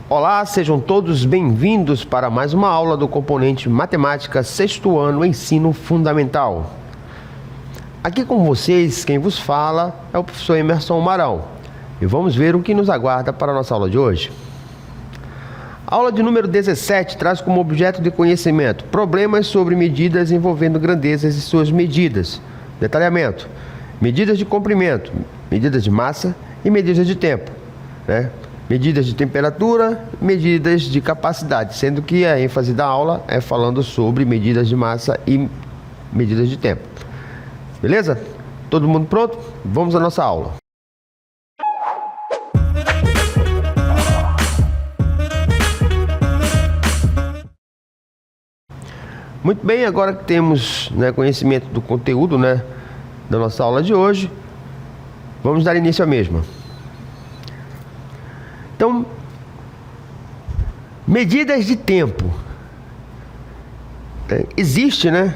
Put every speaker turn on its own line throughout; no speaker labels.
Olá, sejam todos bem-vindos para mais uma aula do componente Matemática, sexto ano, Ensino Fundamental. Aqui com vocês, quem vos fala é o professor Emerson Marão. E vamos ver o que nos aguarda para a nossa aula de hoje. A aula de número 17 traz como objeto de conhecimento problemas sobre medidas envolvendo grandezas e suas medidas. Detalhamento: medidas de comprimento, medidas de massa e medidas de tempo, né? Medidas de temperatura, medidas de capacidade, sendo que a ênfase da aula é falando sobre medidas de massa e medidas de tempo. Beleza? Todo mundo pronto? Vamos à nossa aula. Muito bem, agora que temos, conhecimento do conteúdo, da nossa aula de hoje, vamos dar início à mesma. Então, medidas de tempo. Existem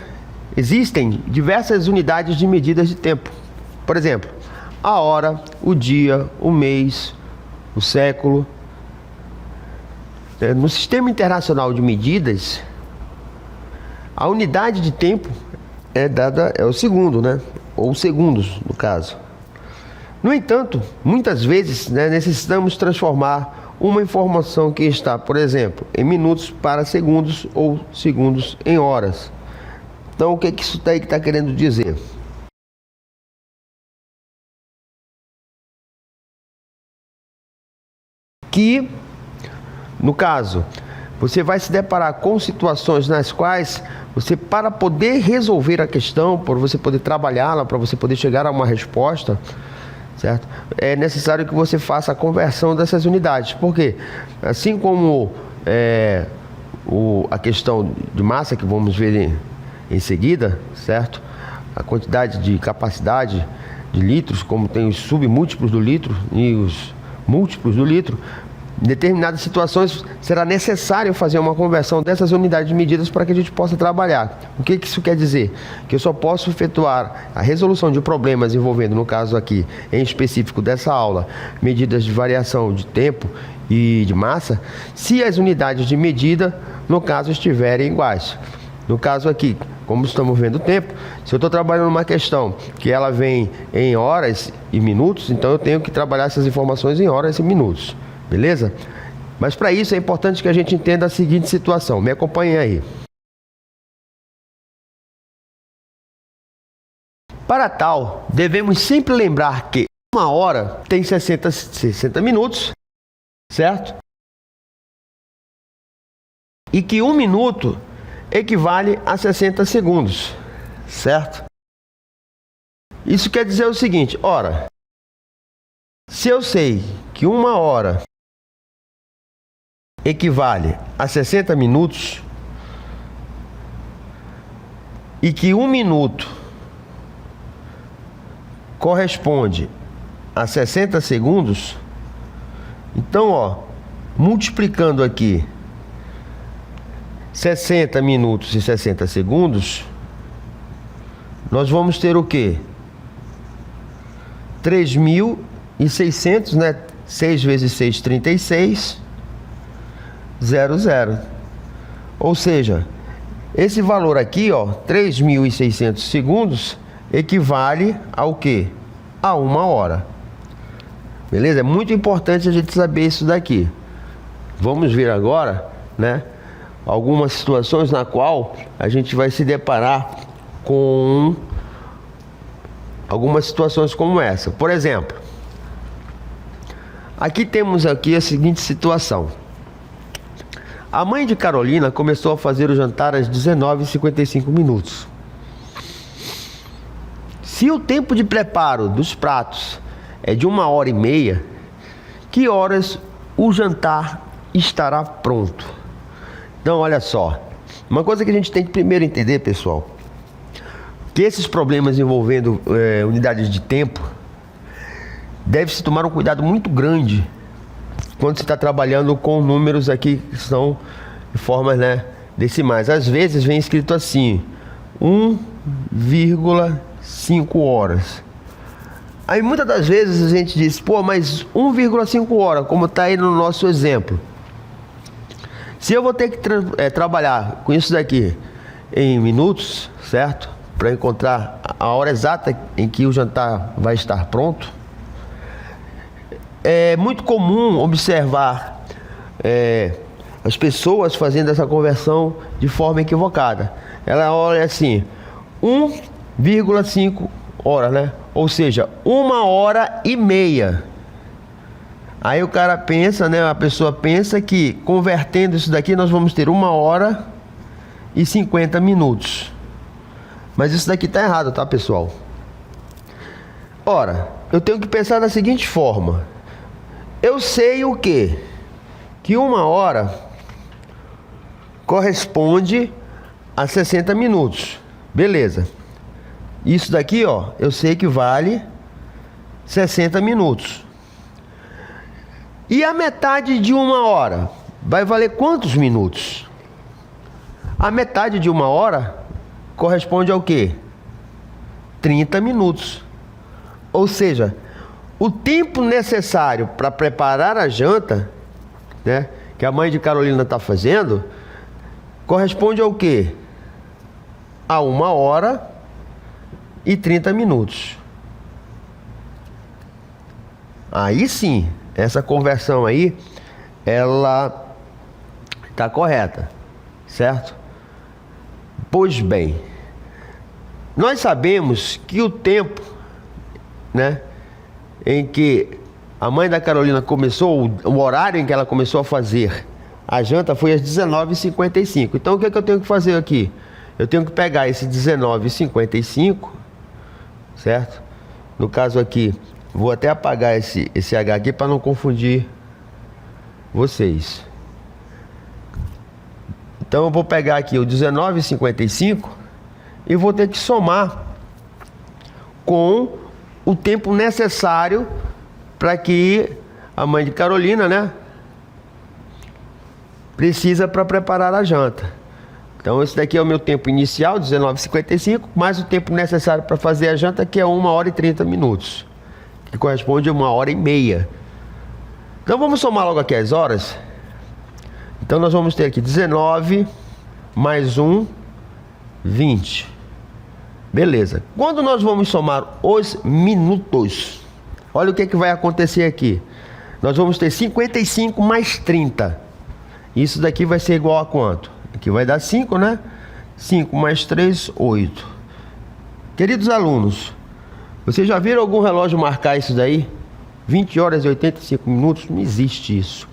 diversas unidades de medidas de tempo. Por exemplo, a hora, o dia, o mês, o século. No Sistema Internacional de Medidas, a unidade de tempo é o segundo, ou segundos, no caso. No entanto, muitas vezes necessitamos transformar uma informação que está, por exemplo, em minutos para segundos ou segundos em horas. Então, o que isso daí está querendo dizer? Que, no caso, você vai se deparar com situações nas quais você, para poder resolver a questão, para você poder trabalhá-la, para você poder chegar a uma resposta, certo? É necessário que você faça a conversão dessas unidades. Por quê? Assim como a questão de massa, que vamos ver em seguida, certo? A quantidade de capacidade de litros, como tem os submúltiplos do litro e os múltiplos do litro, em determinadas situações será necessário fazer uma conversão dessas unidades de medidas para que a gente possa trabalhar. O que isso quer dizer? Que eu só posso efetuar a resolução de problemas envolvendo, no caso aqui, em específico dessa aula, medidas de variação de tempo e de massa, se as unidades de medida, no caso, estiverem iguais. No caso aqui, como estamos vendo o tempo, se eu estou trabalhando uma questão que ela vem em horas e minutos, então eu tenho que trabalhar essas informações em horas e minutos. Beleza? Mas para isso é importante que a gente entenda a seguinte situação. Me acompanhem aí. Para tal, devemos sempre lembrar que uma hora tem 60 minutos, certo? E que um minuto equivale a 60 segundos, certo? Isso quer dizer o seguinte: ora, se eu sei que uma hora equivale a 60 minutos e que um minuto corresponde a 60 segundos, então, multiplicando aqui 60 minutos e 60 segundos, nós vamos ter o quê? 3.600, 6 vezes 6, 36, 00. Ou seja, esse valor aqui, 3.600 segundos, equivale ao quê? A uma hora. Beleza? É muito importante a gente saber isso daqui. Vamos ver agora, algumas situações na qual a gente vai se deparar com algumas situações como essa. Por exemplo, aqui temos a seguinte situação. A mãe de Carolina começou a fazer o jantar às 19h55. Se o tempo de preparo dos pratos é de 1h30, que horas o jantar estará pronto? Então, olha só. Uma coisa que a gente tem que primeiro entender, pessoal, que esses problemas envolvendo unidades de tempo, deve-se tomar um cuidado muito grande quando se está trabalhando com números aqui que são de formas decimais. Às vezes vem escrito assim, 1,5 horas. Aí muitas das vezes a gente diz, mas 1,5 hora, como está aí no nosso exemplo. Se eu vou ter que trabalhar com isso daqui em minutos, certo? Para encontrar a hora exata em que o jantar vai estar pronto. É muito comum observar as pessoas fazendo essa conversão de forma equivocada. Ela olha assim, 1,5 horas, né? Ou seja, 1h30. Aí o cara pensa, né? A pessoa pensa que convertendo isso daqui nós vamos ter 1h50. Mas isso daqui tá errado, tá, pessoal? Ora, eu tenho que pensar da seguinte forma. Eu sei o quê? Que 1 hora corresponde a 60 minutos. Beleza. Isso daqui, ó, eu sei que vale 60 minutos. E a metade de 1 hora vai valer quantos minutos? A metade de 1 hora corresponde ao quê? 30 minutos. Ou seja, o tempo necessário para preparar a janta, né, que a mãe de Carolina está fazendo, corresponde ao quê? A 1h30. Aí sim, essa conversão aí, ela está correta, certo? Pois bem, nós sabemos que o tempo, né, em que a mãe da Carolina começou, o horário em que ela começou a fazer a janta foi às 19h55. Então o que é que eu tenho que fazer aqui? Eu tenho que pegar esse 19h55, certo? No caso aqui, vou até apagar esse H aqui para não confundir vocês. Então eu vou pegar aqui o 19h55 e vou ter que somar com o tempo necessário para que a mãe de Carolina, né, precisa para preparar a janta. Então esse daqui é o meu tempo inicial, 19h55, mais o tempo necessário para fazer a janta, que é 1h30, que corresponde a 1h30. Então vamos somar logo aqui as horas. Então nós vamos ter aqui 19 mais 1, 20. Beleza. Quando nós vamos somar os minutos, olha o que vai acontecer aqui. Nós vamos ter 55 mais 30. Isso daqui vai ser igual a quanto? Aqui vai dar 5, né? 5 mais 3, 8. Queridos alunos, vocês já viram algum relógio marcar isso daí? 20 horas e 85 minutos? Não existe isso.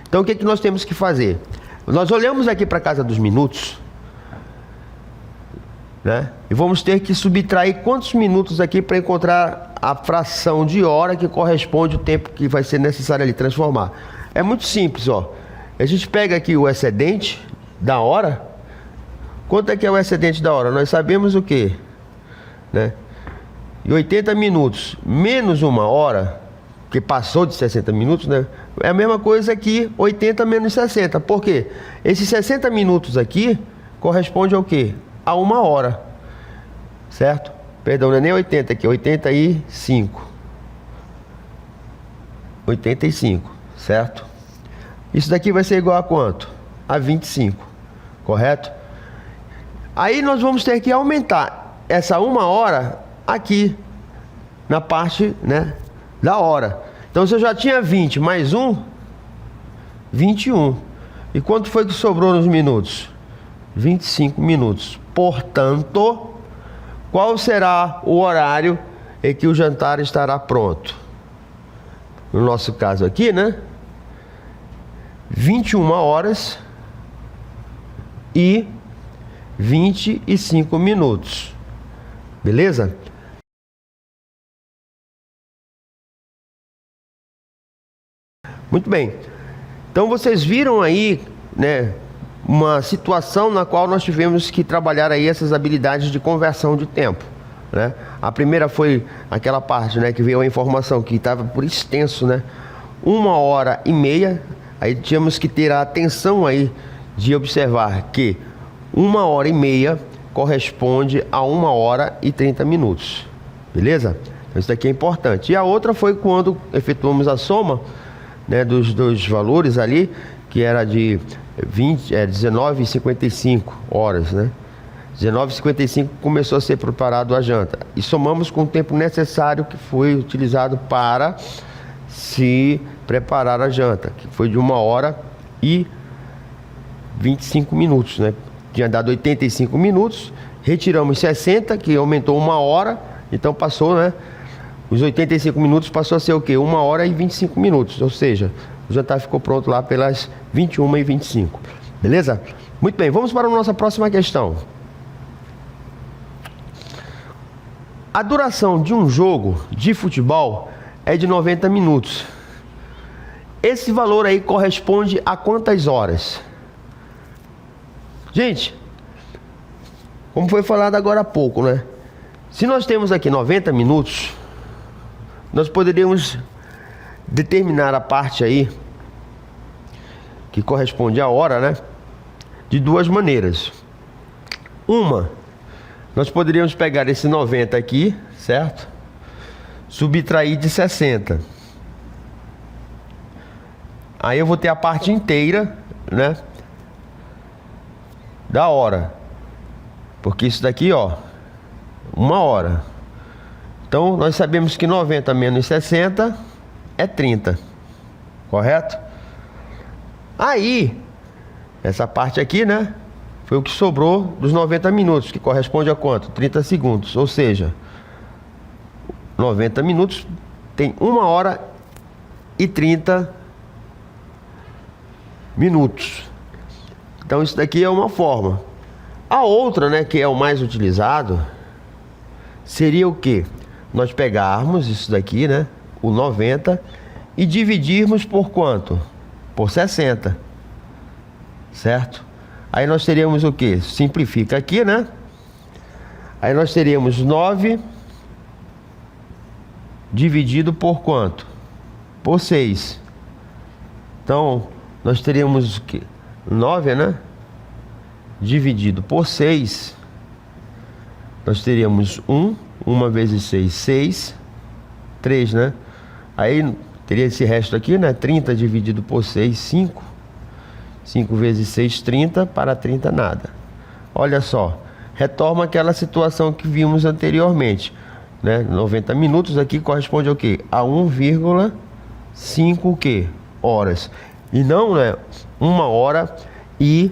Então o que nós temos que fazer? Nós olhamos aqui para a casa dos minutos, né? E vamos ter que subtrair quantos minutos aqui para encontrar a fração de hora que corresponde ao tempo que vai ser necessário ali transformar. É muito simples, ó. A gente pega aqui o excedente da hora. Quanto é que é o excedente da hora? Nós sabemos o quê? Né? E 80 minutos menos 1 hora, que passou de 60 minutos, né? É a mesma coisa que 80 menos 60. Por quê? Esses 60 minutos aqui corresponde ao quê? A 1 hora. Certo? Perdão, não é nem 80 aqui, 85. 85, certo? Isso daqui vai ser igual a quanto? A 25, correto? Aí nós vamos ter que aumentar essa 1 hora aqui, na parte, né, da hora. Então se eu já tinha 20 mais 1, 21. E quanto foi que sobrou nos minutos? 25 minutos. Portanto, qual será o horário em que o jantar estará pronto? No nosso caso aqui, né? 21 horas e 25 minutos. Beleza? Muito bem. Então vocês viram aí, né, uma situação na qual nós tivemos que trabalhar aí essas habilidades de conversão de tempo, né? A primeira foi aquela parte, né, que veio a informação que estava por extenso, né? 1h30. Aí tínhamos que ter a atenção aí de observar que 1h30 corresponde a 1h30. Beleza? Então isso daqui é importante. E a outra foi quando efetuamos a soma, né, dos valores ali, que era de 19h55 horas, né? 19h55 começou a ser preparado a janta. E somamos com o tempo necessário que foi utilizado para se preparar a janta, que foi de 1h25, né? Tinha dado 85 minutos, retiramos 60, que aumentou 1 hora, então passou, né? Os 85 minutos passou a ser o quê? 1h25, ou seja, o jantar ficou pronto lá pelas 21h25, beleza? Muito bem, vamos para a nossa próxima questão. A duração de um jogo de futebol é de 90 minutos. Esse valor aí corresponde a quantas horas? Gente, como foi falado agora há pouco, né? Se nós temos aqui 90 minutos, nós poderíamos determinar a parte aí que corresponde à hora, né? De duas maneiras. Uma, nós poderíamos pegar esse 90 aqui, certo? Subtrair de 60. Aí eu vou ter a parte inteira, né? Da hora. Porque isso daqui, ó, 1 hora. Então, nós sabemos que 90 menos 60 é 30. Correto? Aí, essa parte aqui, né? Foi o que sobrou dos 90 minutos, que corresponde a quanto? 30 segundos. Ou seja, 90 minutos tem 1h30 minutos. Então, isso daqui é uma forma. A outra, né, que é o mais utilizado, seria o quê? Nós pegarmos isso daqui, né, o 90, e dividirmos por quanto? Por 60. Certo? Aí nós teríamos o quê? Simplifica aqui, né? Aí nós teríamos 9 dividido por quanto? Por 6. Então, nós teríamos o quê? 9, né? Dividido por 6. Nós teríamos 1 vezes 6, 6. 3, né? Aí teria esse resto aqui, né? 30 dividido por 6, 5. 5 vezes 6, 30, para 30 nada. Olha só, retoma aquela situação que vimos anteriormente, né? 90 minutos aqui corresponde ao quê? A 1,5 o quê? Horas. E não, né? 1 hora e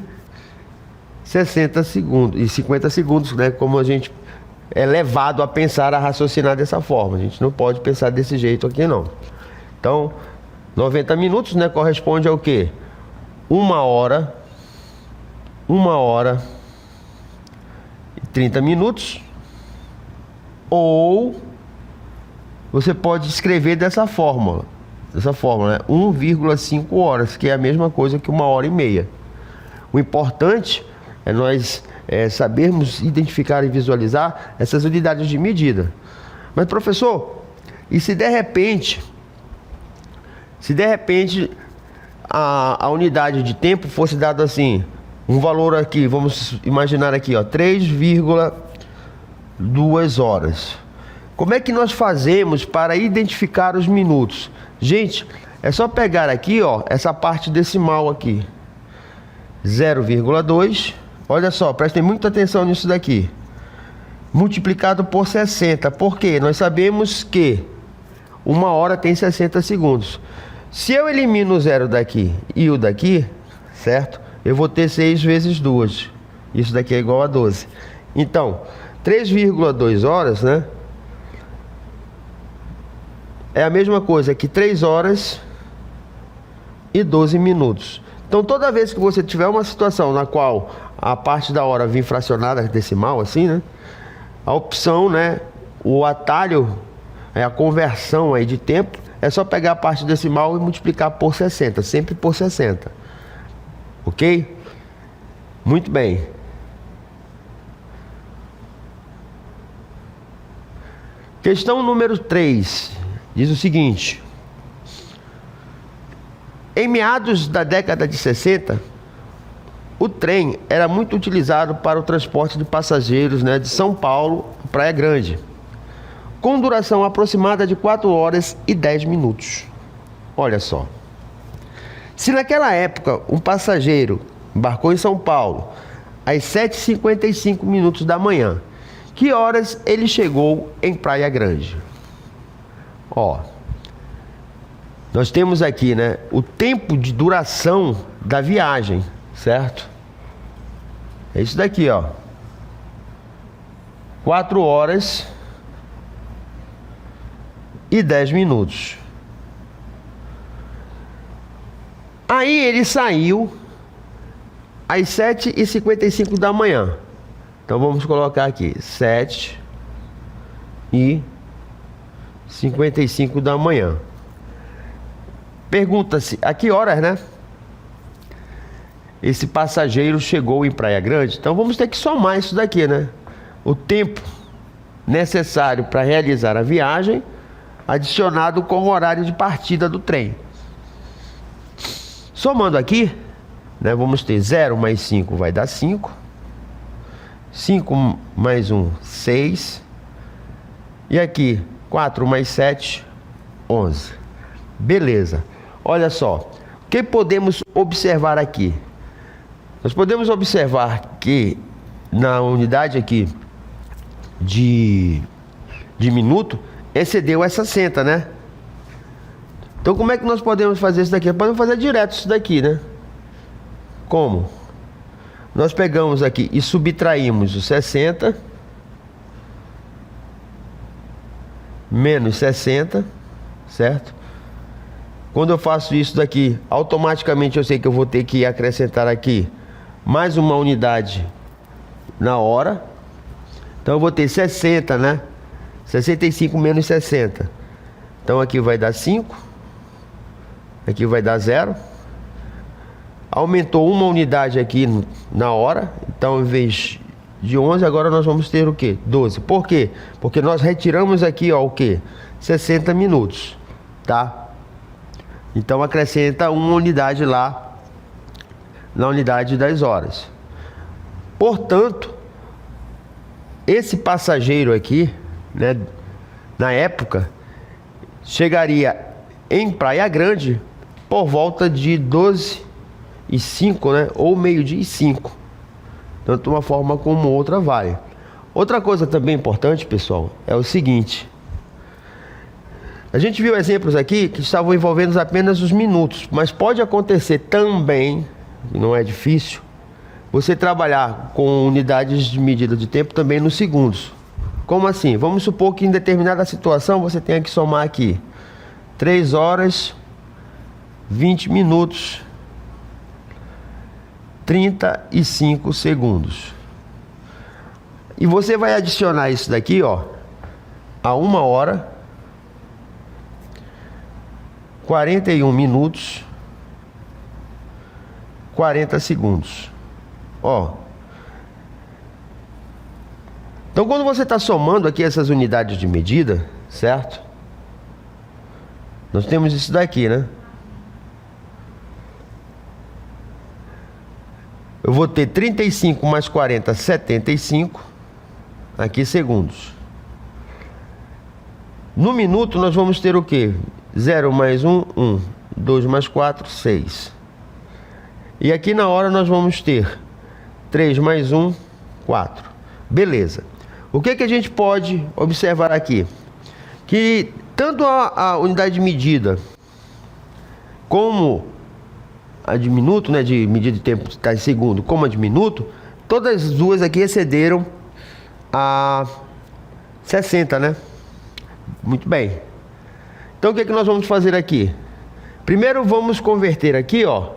60 segundos, e 50 segundos, né? Como a gente é levado a pensar, a raciocinar dessa forma. A gente não pode pensar desse jeito aqui, não. Então, 90 minutos, né? Corresponde ao quê? 1 hora e 30 minutos, ou você pode escrever dessa fórmula, né? 1,5 horas, que é a mesma coisa que 1h30. O importante é nós sabermos identificar e visualizar essas unidades de medida. Mas, professor, e se de repente a unidade de tempo fosse dado assim, um valor aqui, vamos imaginar aqui, ó, 3,2 horas. Como é que nós fazemos para identificar os minutos? Gente, é só pegar aqui, ó, essa parte decimal aqui, 0,2, olha só, prestem muita atenção nisso daqui, multiplicado por 60, porque nós sabemos que 1 hora tem 60 segundos. Se eu elimino o 0 daqui e o daqui, certo? Eu vou ter 6 vezes 2. Isso daqui é igual a 12. Então, 3,2 horas, né? É a mesma coisa que 3 horas e 12 minutos. Então, toda vez que você tiver uma situação na qual a parte da hora vir fracionada decimal, assim, né? A opção, né? O atalho, a conversão aí de tempo, é só pegar a parte decimal e multiplicar por 60, sempre por 60. Ok? Muito bem. Questão número 3 diz o seguinte: em meados da década de 60, o trem era muito utilizado para o transporte de passageiros, né, de São Paulo a Praia Grande, com duração aproximada de 4 horas e 10 minutos. Olha só. Se naquela época um passageiro embarcou em São Paulo às 7h55 da manhã, que horas ele chegou em Praia Grande? Ó, nós temos aqui, né, o tempo de duração da viagem, certo? É isso daqui, ó. 4 horas e 10 minutos. Aí ele saiu às 7h55 da manhã. Então vamos colocar aqui 7h55 da manhã. Pergunta-se a que horas, né, esse passageiro chegou em Praia Grande. Então vamos ter que somar isso daqui, né? O tempo necessário para realizar a viagem, adicionado com o horário de partida do trem. Somando aqui, né, vamos ter 0 mais 5 vai dar 5. 5 mais 1, 6. E aqui, 4 mais 7, 11. Beleza. Olha só, o que podemos observar aqui? Nós podemos observar que na unidade aqui de minuto, excedeu as 60, né? Então como é que nós podemos fazer isso daqui? Podemos fazer direto isso daqui, né? Como? Nós pegamos aqui e subtraímos os 60 menos 60, certo? Quando eu faço isso daqui, automaticamente eu sei que eu vou ter que acrescentar aqui mais uma unidade na hora. Então eu vou ter 60, né? 65 menos 60. Então aqui vai dar 5. Aqui vai dar 0. Aumentou uma unidade aqui na hora. Então em vez de 11, agora nós vamos ter o quê? 12. Por quê? Porque nós retiramos aqui, ó, o quê? 60 minutos, tá? Então acrescenta uma unidade lá na unidade das horas. Portanto, esse passageiro aqui, né, na época, chegaria em Praia Grande por volta de 12h05, né, ou meio-dia e 5. Tanto uma forma como outra vale. Outra coisa também importante, pessoal, é o seguinte. A gente viu exemplos aqui que estavam envolvendo apenas os minutos, mas pode acontecer também, não é difícil, você trabalhar com unidades de medida de tempo também nos segundos. Como assim? Vamos supor que em determinada situação você tenha que somar aqui 3 horas, 20 minutos, 35 segundos. E você vai adicionar isso daqui, ó, a 1 hora, 41 minutos, 40 segundos. Ó. Então quando você está somando aqui essas unidades de medida, certo? Nós temos isso daqui, né? Eu vou ter 35 mais 40, 75. Aqui segundos. No minuto nós vamos ter o quê? 0 mais 1, 1. 2 mais 4, 6. E aqui na hora nós vamos ter 3 mais 1, 4. Beleza. O que que a gente pode observar aqui? Que tanto a unidade de medida como a de minuto, né, de medida de tempo está em segundo, como a de minuto, todas as duas aqui excederam a 60, né? Muito bem. Então o que que nós vamos fazer aqui? Primeiro vamos converter aqui, ó.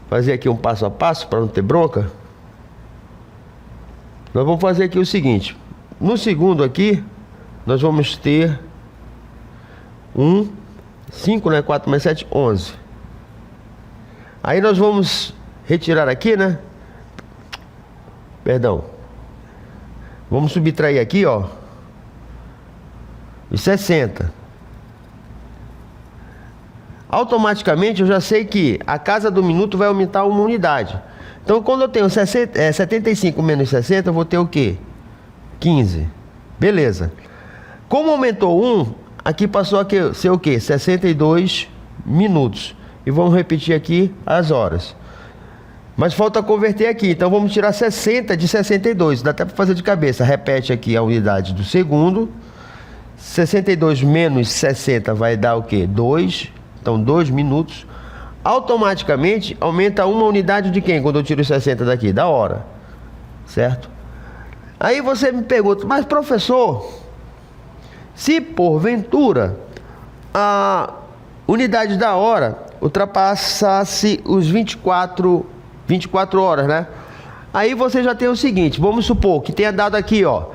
Fazer aqui um passo a passo para não ter bronca. Nós vamos fazer aqui o seguinte. No segundo aqui, nós vamos ter 5, né? 4 mais 7, 11. Aí nós vamos retirar aqui, né? Perdão. Vamos subtrair aqui, ó, os 60. Automaticamente eu já sei que a casa do minuto vai aumentar uma unidade. Então quando eu tenho 75 menos 60, eu vou ter o quê? 15. Beleza. Como aumentou 1, aqui passou a ser o quê? 62 minutos. e vamos repetir aqui as horas. Mas falta converter aqui, então vamos tirar 60 de 62, dá até para fazer de cabeça. Repete aqui a unidade do segundo. 62 menos 60 vai dar o quê? 2, então 2 minutos. Automaticamente aumenta uma unidade de quem quando eu tiro 60 daqui? Da hora, certo? Aí você me pergunta, mas professor, se porventura a unidade da hora ultrapassasse os 24 horas, né? Aí você já tem o seguinte, vamos supor que tenha dado aqui, ó,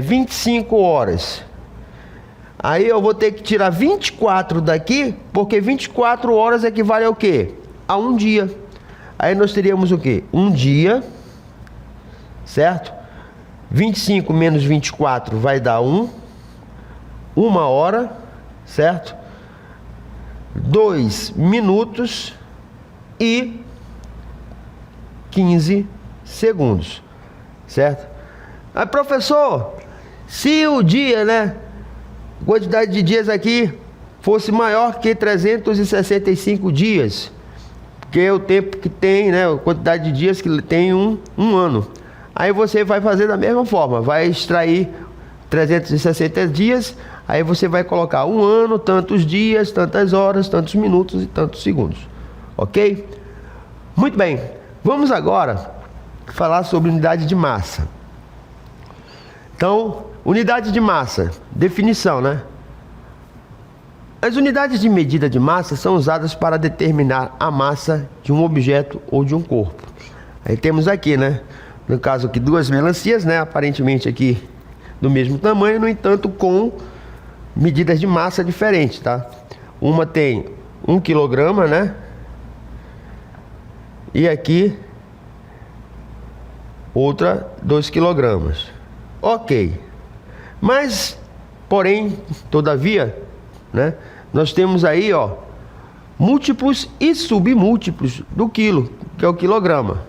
25 horas. Aí eu vou ter que tirar 24 daqui, porque 24 horas equivale ao quê? A um dia. Aí nós teríamos o quê? Um dia, certo? 25 menos 24 vai dar 1 hora, certo? 2 minutos e 15 segundos, certo? Aí, professor, se o dia, né, quantidade de dias aqui fosse maior que 365 dias, que é o tempo que tem, né, a quantidade de dias que tem um ano. Aí você vai fazer da mesma forma, vai extrair 360 dias, aí você vai colocar um ano, tantos dias, tantas horas, tantos minutos e tantos segundos, ok? Muito bem, vamos agora falar sobre unidade de massa. Então, unidade de massa, definição, né? As unidades de medida de massa são usadas para determinar a massa de um objeto ou de um corpo. Aí temos aqui, né? No caso aqui, 2 melancias, né? Aparentemente aqui do mesmo tamanho, no entanto, com medidas de massa diferentes, tá? Uma tem 1 quilograma, né? E aqui, outra 2 quilogramas. Ok. Mas, porém, todavia, né, nós temos aí, ó, múltiplos e submúltiplos do quilo, que é o quilograma.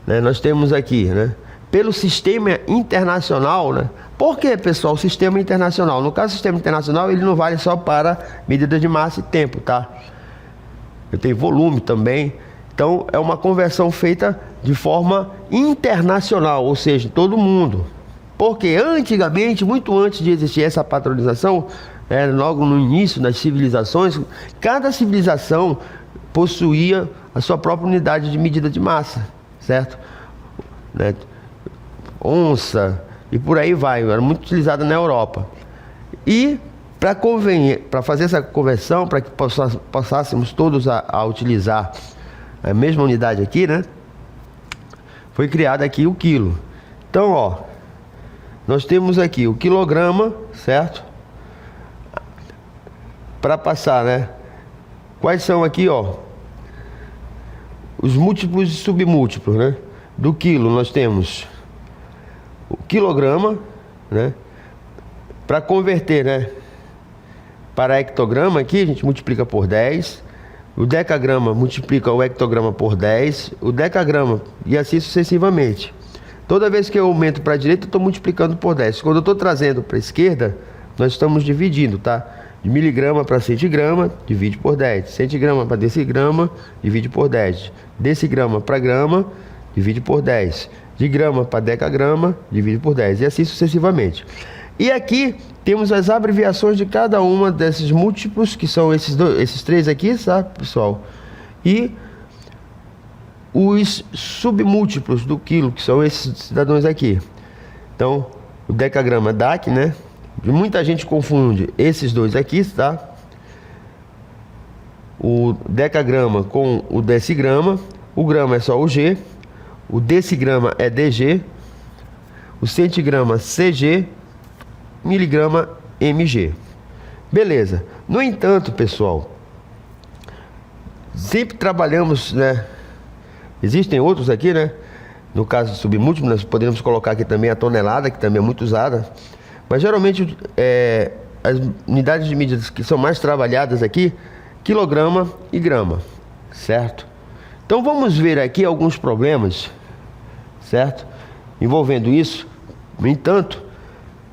Né, nós temos aqui, né, pelo sistema internacional, né? Por que, pessoal, o sistema internacional? No caso, o sistema internacional, ele não vale só para medidas de massa e tempo, tá? Eu tenho volume também. Então, é uma conversão feita de forma internacional, ou seja, todo mundo. Porque antigamente, muito antes de existir essa padronização, logo no início das civilizações, cada civilização possuía a sua própria unidade de medida de massa, certo? Né? Onça e por aí vai, era muito utilizada na Europa. E para fazer essa conversão, para que passássemos todos a utilizar a mesma unidade aqui, né? Foi criado aqui o quilo. Então, ó, nós temos aqui o quilograma, certo? Para passar, né? Quais são aqui, ó, os múltiplos e submúltiplos, né? Do quilo nós temos o quilograma, né? Para converter, né, para hectograma aqui a gente multiplica por 10. O decagrama multiplica o hectograma por 10, o decagrama e assim sucessivamente. Toda vez que eu aumento para a direita, eu estou multiplicando por 10. Quando eu estou trazendo para a esquerda, nós estamos dividindo, tá? De miligrama para centigrama, divide por 10. Centigrama para decigrama, divide por 10. Decigrama para grama, divide por 10. De grama para decagrama, divide por 10. E assim sucessivamente. E aqui temos as abreviações de cada uma desses múltiplos, que são esses três aqui, sabe, pessoal? E os submúltiplos do quilo, que são esses cidadãos aqui. Então, o decagrama DAC, né? Muita gente confunde esses dois aqui, tá? O decagrama com o decigrama. O grama é só o G. O decigrama é DG. O centigrama CG. Miligrama mg. Beleza. No entanto, pessoal, sempre trabalhamos, né? Existem outros aqui, né? No caso de submúltiplo, nós poderíamos colocar aqui também a tonelada, que também é muito usada. Mas geralmente as unidades de medidas que são mais trabalhadas aqui, quilograma e grama, certo? Então vamos ver aqui alguns problemas, certo? Envolvendo isso. No entanto,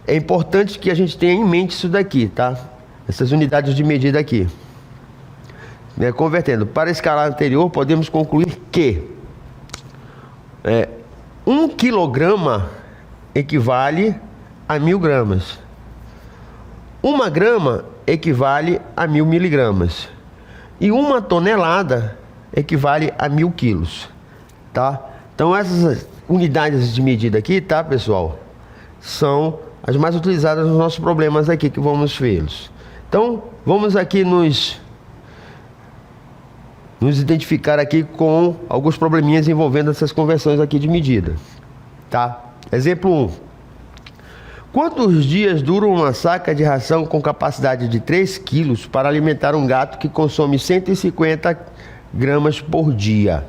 é importante que a gente tenha em mente isso daqui, tá? Essas unidades de medida aqui. né, convertendo para a escala anterior, podemos concluir que 1 quilograma equivale a 1000 gramas. 1 grama equivale a 1000 miligramas. E 1 tonelada equivale a 1000 quilos. Tá? Então essas unidades de medida aqui, tá, pessoal, são as mais utilizadas nos nossos problemas aqui que vamos vê-los. Então vamos aqui nos identificar aqui com alguns probleminhas envolvendo essas conversões aqui de medida. Tá? Exemplo 1. Quantos dias dura uma saca de ração com capacidade de 3 quilos para alimentar um gato que consome 150 gramas por dia?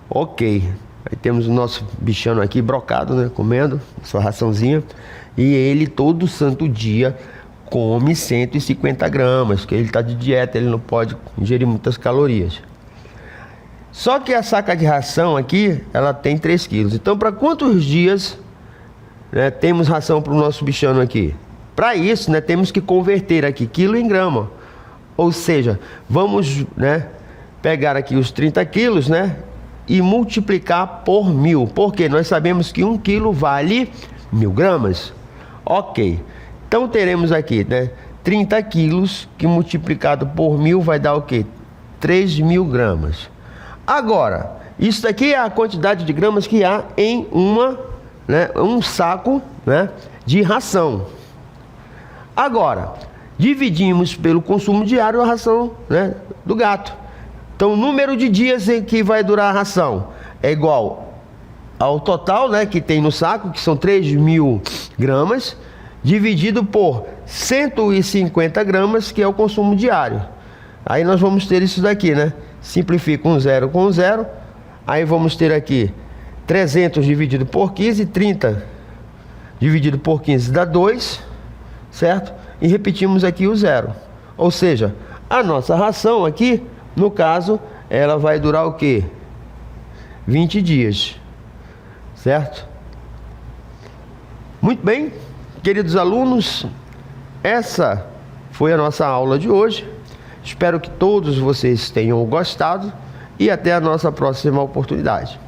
Ok. Aí temos o nosso bichano aqui brocado, né? Comendo sua raçãozinha. E ele todo santo dia come 150 gramas, porque ele está de dieta, ele não pode ingerir muitas calorias. Só que a saca de ração aqui, ela tem 3 quilos. Então, para quantos dias, né, temos ração para o nosso bichano aqui? Para isso, né, temos que converter aqui quilo em grama. Ou seja, vamos, né, pegar aqui os 30 quilos, né, e multiplicar por 1000. Porque nós sabemos que 1 quilo vale 1000 gramas. Ok. Então teremos aqui, né, 30 quilos que multiplicado por 1000 vai dar o quê? 3.000 gramas. Agora, isso daqui é a quantidade de gramas que há em um saco, né, de ração. Agora, dividimos pelo consumo diário a ração, né, do gato. Então o número de dias em que vai durar a ração é igual ao total, né, que tem no saco, que são 3.000 gramas, dividido por 150 gramas, que é o consumo diário. Aí nós vamos ter isso daqui, né? Simplifica um zero com um zero. Aí vamos ter aqui 300 dividido por 15, 30 dividido por 15 dá 2, certo? E repetimos aqui o zero. Ou seja, a nossa ração aqui, no caso, ela vai durar o quê? 20 dias, certo? Muito bem. Queridos alunos, essa foi a nossa aula de hoje. Espero que todos vocês tenham gostado e até a nossa próxima oportunidade.